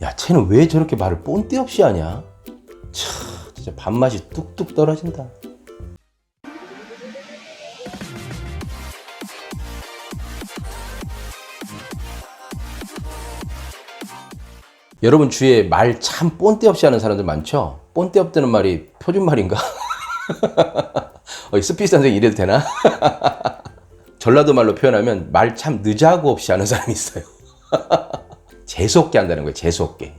야, 쟤는 왜 저렇게 말을 뽐띠 없이 하냐? 진짜 밥맛이 뚝뚝 떨어진다. 여러분 주위에 말 참 뽐띠 없이 하는 사람들 많죠? 뽐띠 없다는 말이 표준말인가? 스피치 선생님 이래도 되나? 전라도 말로 표현하면 말 참 느자고 없이 하는 사람이 있어요. 재수없게 한다는 거예요. 재수없게.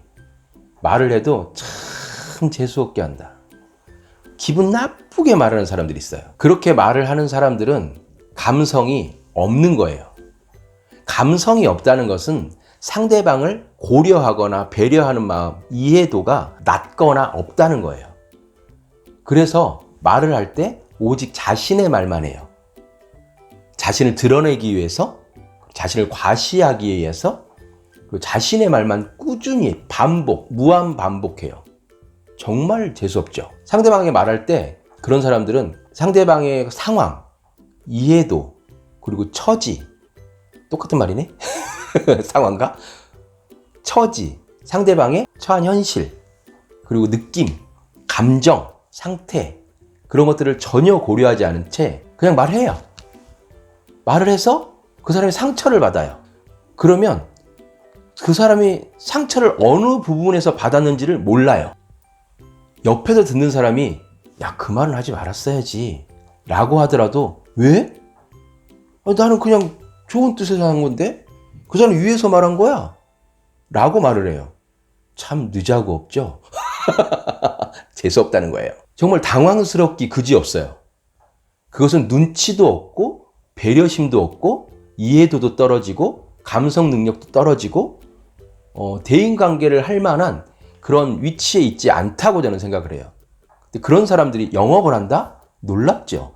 말을 해도 참 재수없게 한다. 기분 나쁘게 말하는 사람들이 있어요. 그렇게 말을 하는 사람들은 감성이 없는 거예요. 감성이 없다는 것은 상대방을 고려하거나 배려하는 마음, 이해도가 낮거나 없다는 거예요. 그래서 말을 할 때 오직 자신의 말만 해요. 자신을 드러내기 위해서, 자신을 과시하기 위해서 자신의 말만 꾸준히 무한 반복해요. 정말 재수없죠. 상대방에게 말할 때 그런 사람들은 상대방의 상황, 이해도, 그리고 처지, 똑같은 말이네? 상황과 처지, 상대방의 처한 현실, 그리고 느낌, 감정, 상태, 그런 것들을 전혀 고려하지 않은 채 그냥 말해요. 말을 해서 그 사람이 상처를 받아요. 그러면 그 사람이 상처를 어느 부분에서 받았는지를 몰라요. 옆에서 듣는 사람이 야, 그 말은 하지 말았어야지 라고 하더라도 왜? 나는 그냥 좋은 뜻에서 한 건데 그 사람 위에서 말한 거야 라고 말을 해요. 참 느자고 없죠? 재수없다는 거예요. 정말 당황스럽기 그지없어요. 그것은 눈치도 없고 배려심도 없고 이해도도 떨어지고 감성 능력도 떨어지고 대인관계를 할 만한 그런 위치에 있지 않다고 저는 생각을 해요. 근데 그런 사람들이 영업을 한다? 놀랍죠.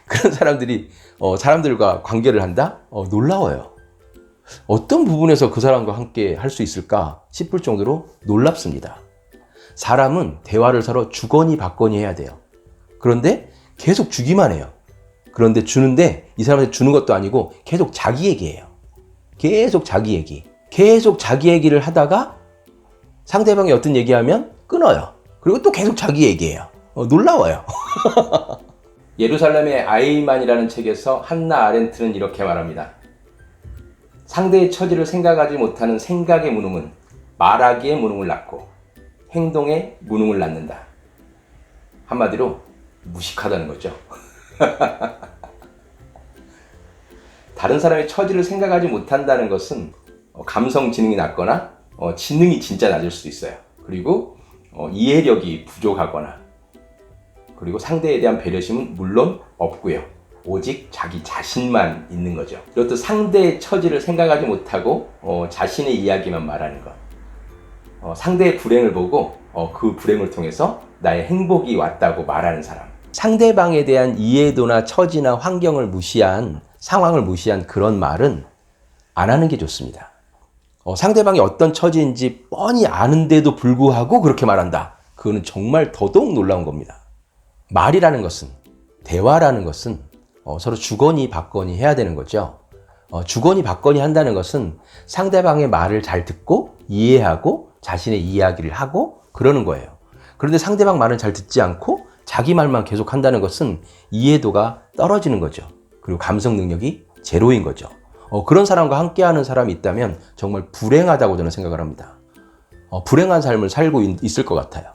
그런 사람들이 사람들과 관계를 한다? 놀라워요. 어떤 부분에서 그 사람과 함께 할 수 있을까 싶을 정도로 놀랍습니다. 사람은 대화를 서로 주거니 받거니 해야 돼요. 그런데 계속 주기만 해요. 그런데 주는데 이 사람한테 주는 것도 아니고 계속 자기 얘기예요. 계속 자기 얘기. 계속 자기 얘기를 하다가 상대방이 어떤 얘기하면 끊어요. 그리고 또 계속 자기 얘기예요. 놀라워요. 예루살렘의 아이만이라는 책에서 한나 아렌트는 이렇게 말합니다. 상대의 처지를 생각하지 못하는 생각의 무능은 말하기의 무능을 낳고 행동의 무능을 낳는다. 한마디로 무식하다는 거죠. 다른 사람의 처지를 생각하지 못한다는 것은 감성 지능이 낮거나 지능이 진짜 낮을 수도 있어요. 그리고 이해력이 부족하거나 그리고 상대에 대한 배려심은 물론 없고요. 오직 자기 자신만 있는 거죠. 이렇듯 상대의 처지를 생각하지 못하고 자신의 이야기만 말하는 것. 상대의 불행을 보고 그 불행을 통해서 나의 행복이 왔다고 말하는 사람. 상대방에 대한 이해도나 처지나 환경을 무시한 상황을 무시한 그런 말은 안 하는 게 좋습니다. 상대방이 어떤 처지인지 뻔히 아는데도 불구하고 그렇게 말한다. 그거는 정말 더더욱 놀라운 겁니다. 말이라는 것은, 대화라는 것은 서로 주거니 받거니 해야 되는 거죠. 주거니 받거니 한다는 것은 상대방의 말을 잘 듣고 이해하고 자신의 이야기를 하고 그러는 거예요. 그런데 상대방 말은 잘 듣지 않고 자기 말만 계속 한다는 것은 이해도가 떨어지는 거죠. 그리고 감성 능력이 제로인 거죠. 그런 사람과 함께하는 사람이 있다면 정말 불행하다고 저는 생각을 합니다. 불행한 삶을 살고 있을 것 같아요.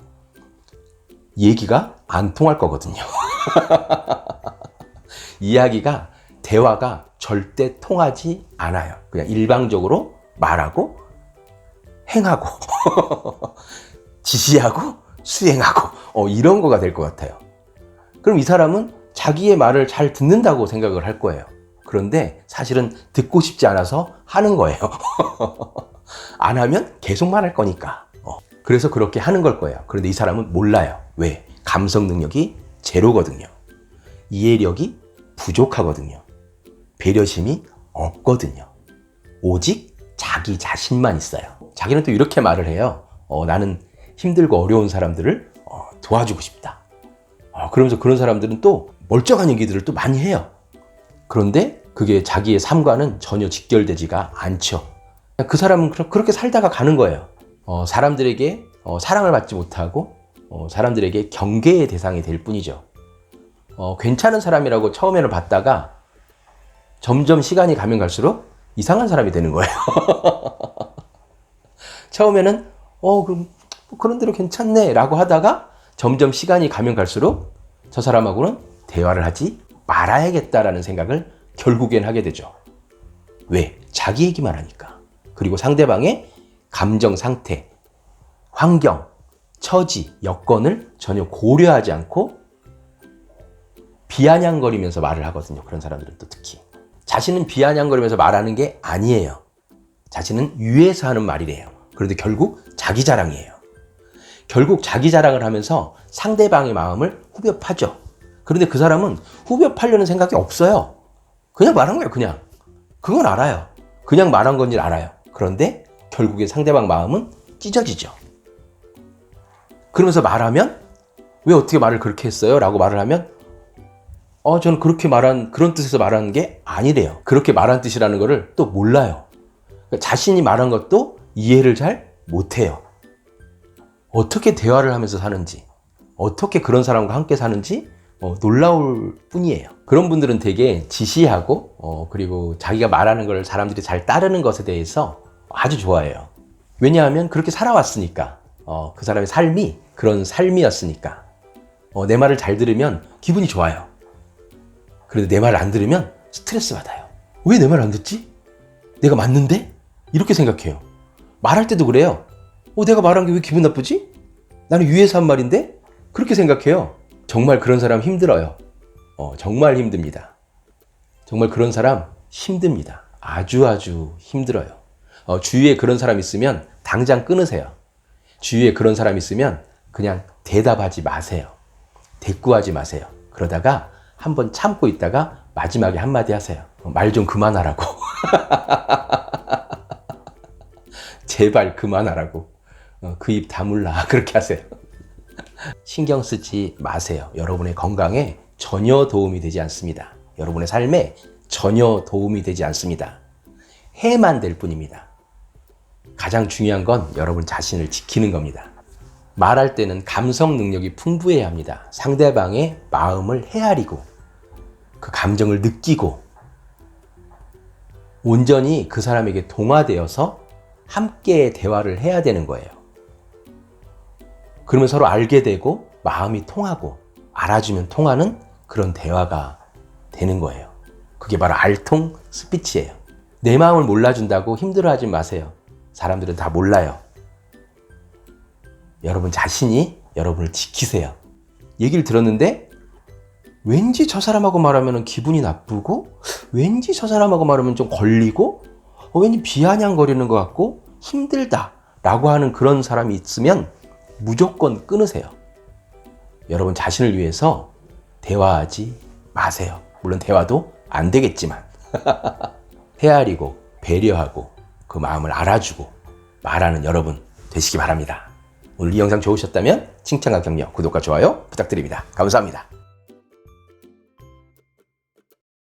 얘기가 안 통할 거거든요. 이야기가, 대화가 절대 통하지 않아요. 그냥 일방적으로 말하고 행하고 지시하고 수행하고 이런 거가 될 것 같아요. 그럼 이 사람은 자기의 말을 잘 듣는다고 생각을 할 거예요. 그런데 사실은 듣고 싶지 않아서 하는 거예요. 안 하면 계속 말할 거니까. 그래서 그렇게 하는 걸 거예요. 그런데 이 사람은 몰라요. 왜? 감성 능력이 제로거든요. 이해력이 부족하거든요. 배려심이 없거든요. 오직 자기 자신만 있어요. 자기는 또 이렇게 말을 해요. 나는 힘들고 어려운 사람들을 도와주고 싶다. 그러면서 그런 사람들은 또 멀쩡한 얘기들을 또 많이 해요. 그런데 그게 자기의 삶과는 전혀 직결되지가 않죠. 그 사람은 그렇게 살다가 가는 거예요. 사람들에게 사랑을 받지 못하고 사람들에게 경계의 대상이 될 뿐이죠. 괜찮은 사람이라고 처음에는 봤다가 점점 시간이 가면 갈수록 이상한 사람이 되는 거예요. 처음에는 그런 대로 괜찮네 라고 하다가 점점 시간이 가면 갈수록 저 사람하고는 대화를 하지 말아야겠다라는 생각을 결국엔 하게 되죠. 왜? 자기 얘기만 하니까. 그리고 상대방의 감정 상태, 환경, 처지, 여건을 전혀 고려하지 않고 비아냥거리면서 말을 하거든요. 그런 사람들은 또 특히. 자신은 비아냥거리면서 말하는 게 아니에요. 자신은 위에서 하는 말이래요. 그런데 결국 자기 자랑이에요. 결국 자기 자랑을 하면서 상대방의 마음을 후벼 파죠. 그런데 그 사람은 후벼 파려는 생각이 없어요. 그냥 말한 거예요, 그냥. 그건 알아요. 그냥 말한 건지 알아요. 그런데 결국에 상대방 마음은 찢어지죠. 그러면서 말하면 왜 어떻게 말을 그렇게 했어요? 라고 말을 하면 저는 그런 뜻에서 말하는 게 아니래요. 그렇게 말한 뜻이라는 거를 또 몰라요. 그러니까 자신이 말한 것도 이해를 잘 못해요. 어떻게 대화를 하면서 사는지, 어떻게 그런 사람과 함께 사는지 놀라울 뿐이에요. 그런 분들은 되게 지시하고 그리고 자기가 말하는 걸 사람들이 잘 따르는 것에 대해서 아주 좋아해요. 왜냐하면 그렇게 살아왔으니까. 그 사람의 삶이 그런 삶이었으니까. 내 말을 잘 들으면 기분이 좋아요. 그런데 내 말을 안 들으면 스트레스 받아요. 왜 내 말 안 듣지? 내가 맞는데? 이렇게 생각해요. 말할 때도 그래요. 내가 말한 게 왜 기분 나쁘지? 나는 위에서 한 말인데? 그렇게 생각해요. 정말 그런 사람 힘들어요. 정말 힘듭니다. 정말 그런 사람 힘듭니다. 아주 힘들어요. 주위에 그런 사람 있으면 당장 끊으세요. 주위에 그런 사람 있으면 그냥 대답하지 마세요. 대꾸하지 마세요. 그러다가 한번 참고 있다가 마지막에 한마디 하세요. 말 좀 그만하라고. 제발 그만하라고. 그 입 다물라. 그렇게 하세요. 신경 쓰지 마세요. 여러분의 건강에 전혀 도움이 되지 않습니다. 여러분의 삶에 전혀 도움이 되지 않습니다. 해만 될 뿐입니다. 가장 중요한 건 여러분 자신을 지키는 겁니다. 말할 때는 감성 능력이 풍부해야 합니다. 상대방의 마음을 헤아리고 그 감정을 느끼고 온전히 그 사람에게 동화되어서 함께 대화를 해야 되는 거예요. 그러면 서로 알게 되고 마음이 통하고 알아주면 통하는 그런 대화가 되는 거예요. 그게 바로 알통 스피치예요. 내 마음을 몰라준다고 힘들어하지 마세요. 사람들은 다 몰라요. 여러분 자신이 여러분을 지키세요. 얘기를 들었는데 왠지 저 사람하고 말하면 기분이 나쁘고 왠지 저 사람하고 말하면 좀 걸리고 왠지 비아냥거리는 것 같고 힘들다 라고 하는 그런 사람이 있으면 무조건 끊으세요. 여러분 자신을 위해서 대화하지 마세요. 물론 대화도 안 되겠지만 헤아리고 배려하고 그 마음을 알아주고 말하는 여러분 되시기 바랍니다. 오늘 이 영상 좋으셨다면 칭찬과 격려, 구독과 좋아요 부탁드립니다. 감사합니다.